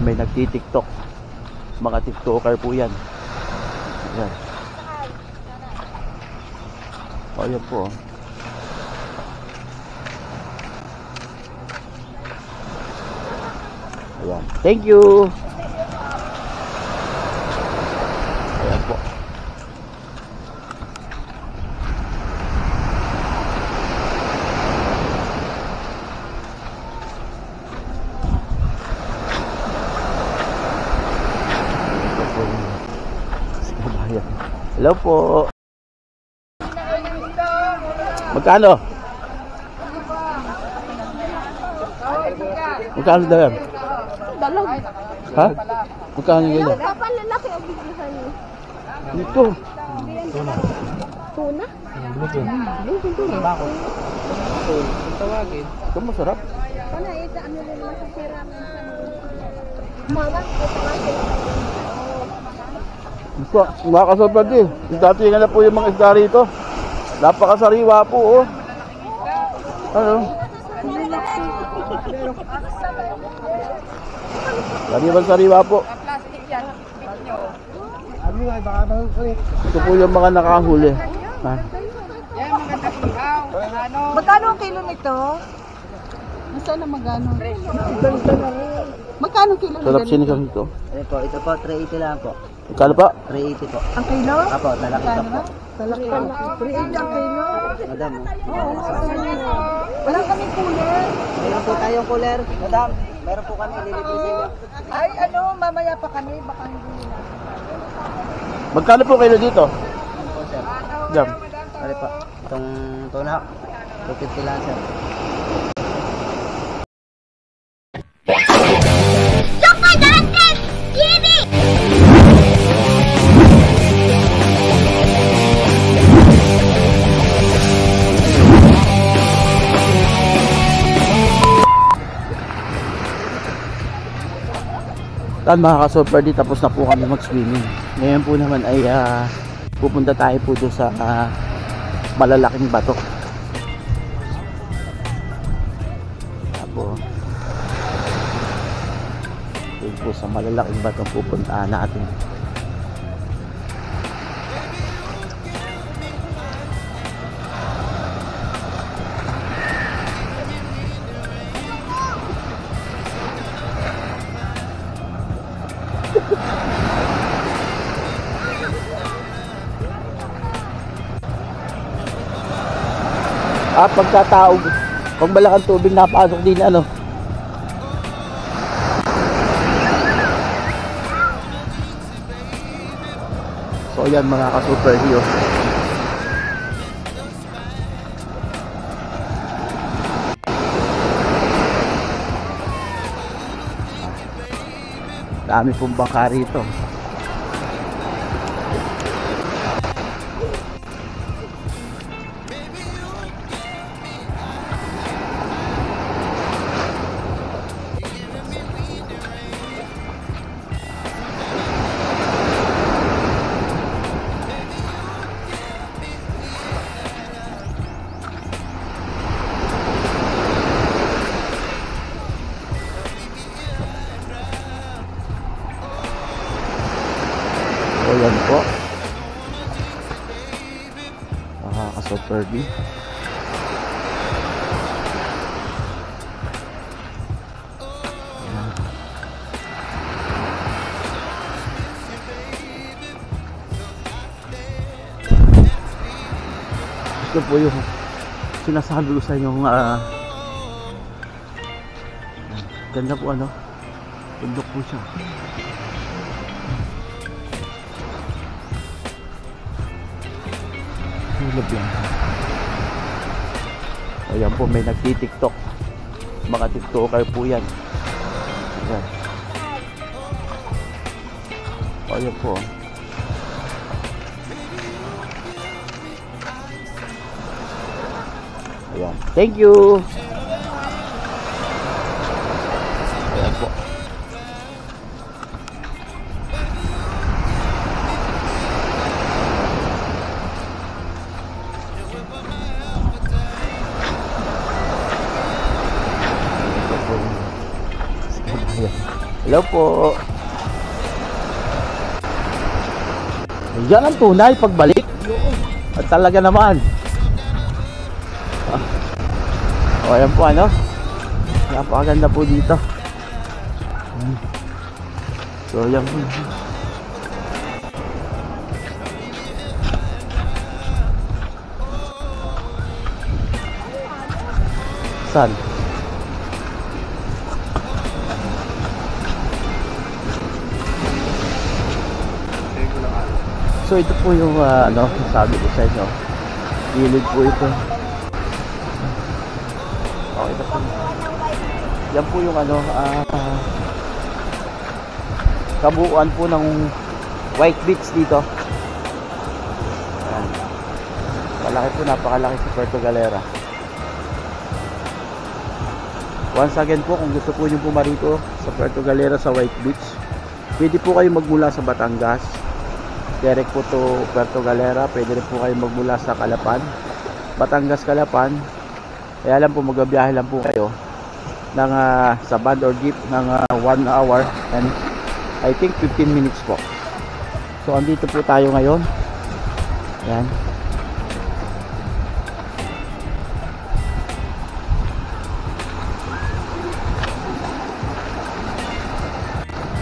may nagtitiktok. Mga tiktoker po yan. Ayan. O, ayan po. Ayan. Thank you. Ayan po. Hello po. Magkano? Magkano daw yan? Dalag. Ha? Magkano yun? Kapal lalaki ang bigyan niyo. Ito. Tuna? Tuna? Tuna. Bakit? Tawagin. Ito masarap. Ano, ito ano rin masasira ng mama, ito kasi. Ito, mga kasobrad eh. Dati nga na po yung mga isda rito. Napakasariwa po oh. Ano? Sariwa po. Plastic yan. Ito po yung mga nakahuli. Ha? Yan, maganda ihaw. Ano? Magkano ang kilo nito? Nasaan na magkano? Magkano kilo Sarap sinigang ito. Ito po, 380 lang po. Magkano pa? 380 po. Ang kilo? Apo, talaki ka po. Talaki ka. 380 ang kilo? Madam, Wala kami cooler. meron po tayong cooler. Madam, meron po kami ililibre sa inyo. Ay, ano, mamaya pa kami, baka hindi na. Magkano po kayo dito? Jam. Ano po, itong tuna, 250 lang sir. Tan mga ka-super, di tapos na po kami mag-swimming. Ngayon po naman ay pupunta tayo po doon sa malalaking bato. Tapos doon po sa malalaking bato pupuntaan natin. Pagkataog, pag malakang tubig napasok din ano. So ayan mga ka-super hero. Dami pong bangka rito. O yan po. Nakaka-super D. Ito po yung sinasabi ko sa inyong ganda po ano. Bundok po siya. Hulog lang. Ayan po, may nagtitiktok. Mga tiktoker po yan. Ayan. Ayan po. Ayan. Thank you. Ayan po. Hello po. Yan ang tunay pagbalik. At talaga naman. O, ayan po ano. Napakaganda po dito. So, yan po. Saan? So ito po yung ano, sabi ko sa inyo. Gilid po ito. Okay, ito po. Yan po yung ano, kabuuan po ng White Beach dito. Ayan. Malaki po, napakalaki sa Puerto Galera. Once again po, kung gusto po nyo pumarito sa Puerto Galera sa White Beach, pwede po kayo magmula sa Batangas. Direct po to Puerto Galera. Pwede rin po kayo magmula sa Calapan, Batangas, Calapan. Kaya lang po, magbabiyahe lang po kayo ng, sa van or jeep ng 1 hour and I think 15 minutes po. So andito po tayo ngayon. Yan.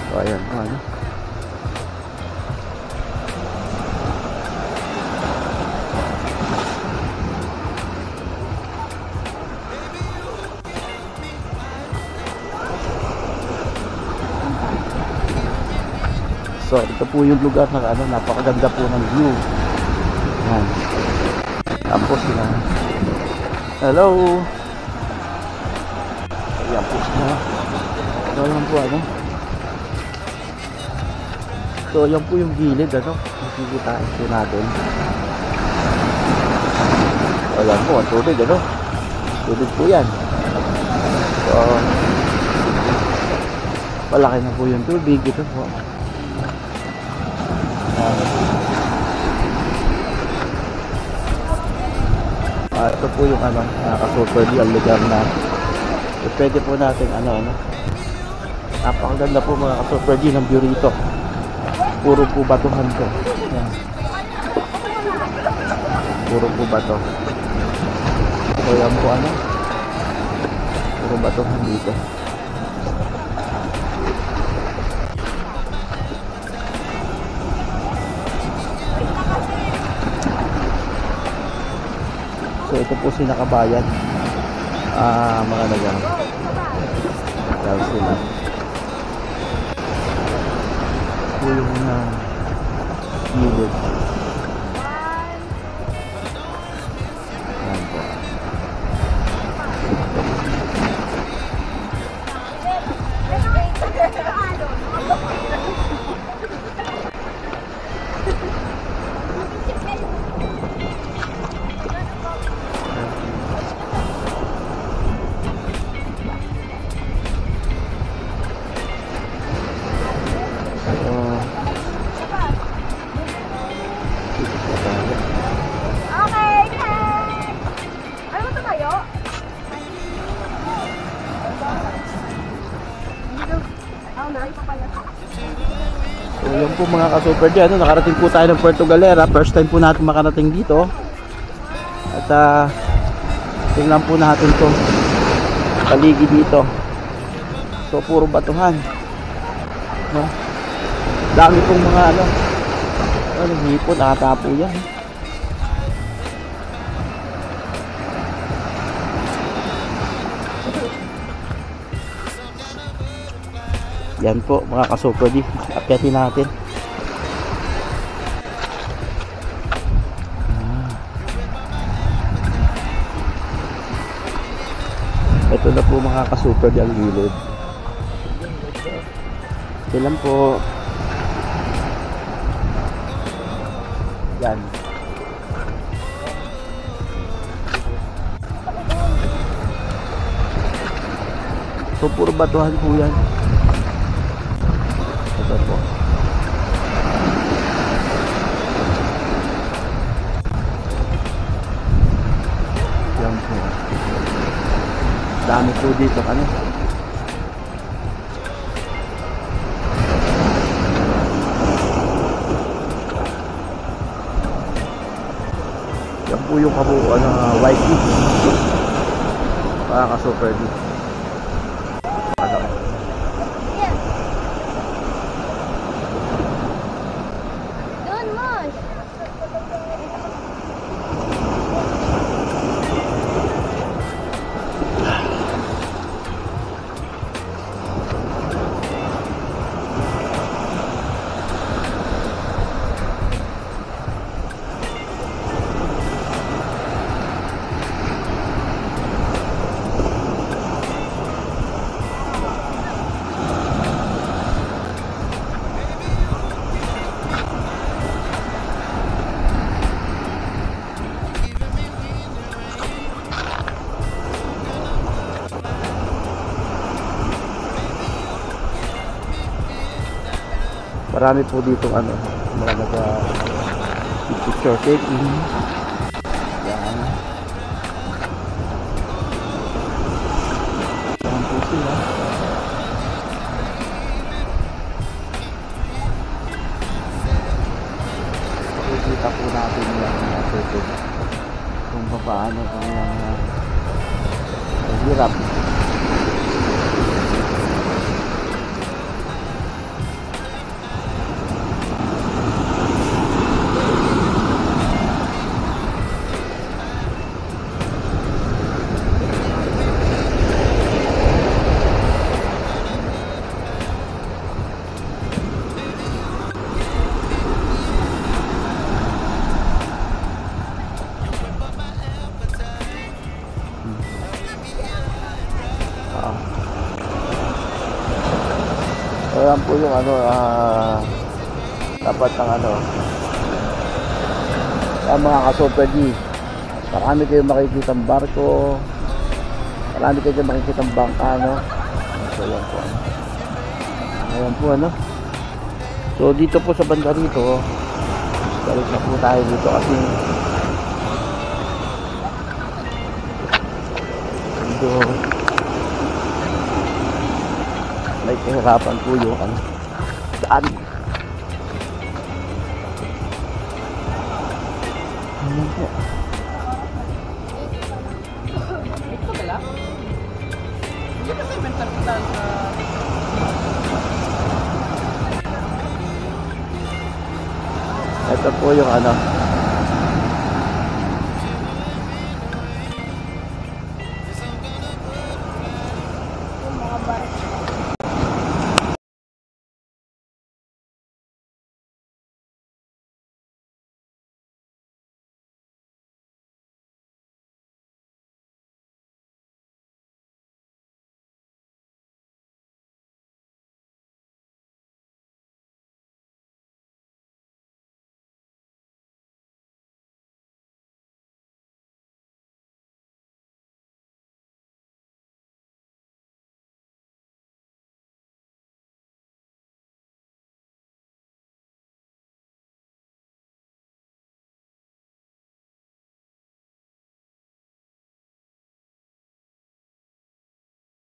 So ayan, ano. So ito po yung lugar na ano, napakaganda po ng view. Yan. Tapos na. Hello. Ayan po na. So yan po ano. So yan po yung gilid ano. Makikitain po natin. Ayan po ang tubig ano. Tubig po yan. So malaki na po yung tubig. Ito po. Ito po yung ano, super di ang lugar na pwede po natin ano, napakaganda po mga ka-super di ng view rito. Puro po batuhan to. Yan. Puro po bato. So yan po ano, puro batuhan dito. So ito po si Nakabayan, mga nagang dahil sila ito yung gilid. Ayan po. So yun po mga ka-super di, ano, nakarating po tayo ng Puerto Galera. First time po natin makarating dito. At tingnan po natin to paligid dito. So puro batuhan, no? Dami pong mga ano, hipon, nakatapo yan. Yan po mga ka-super di, akyatin natin. Ito na po mga ka-super di ang gilid. Ito lang po. Yan. So puro batuhan po yan. Ito po. Yan po. Dami po dito ano. po yung kabuuan ng White Beach. Para ka Super D. Doon, Mosh. Marami po dito ano, mga picture taking. Yan. Yan po sila. Makikita po natin yung photos kung paano kanilang hirap. Ayan po yung ano, dapat ng ano, ang mga ka-Super D. Marami kayong makikitang barko, marami kayong makikitang bangka, no? So yan po, ano. Ayan po, ano. So dito po sa banda rito, balik na po tayo dito kasi dito may kahirapan po yung ano, daan. Ayan po. Ito pala? Hindi kasi mental kita sa... Ito po yung ano,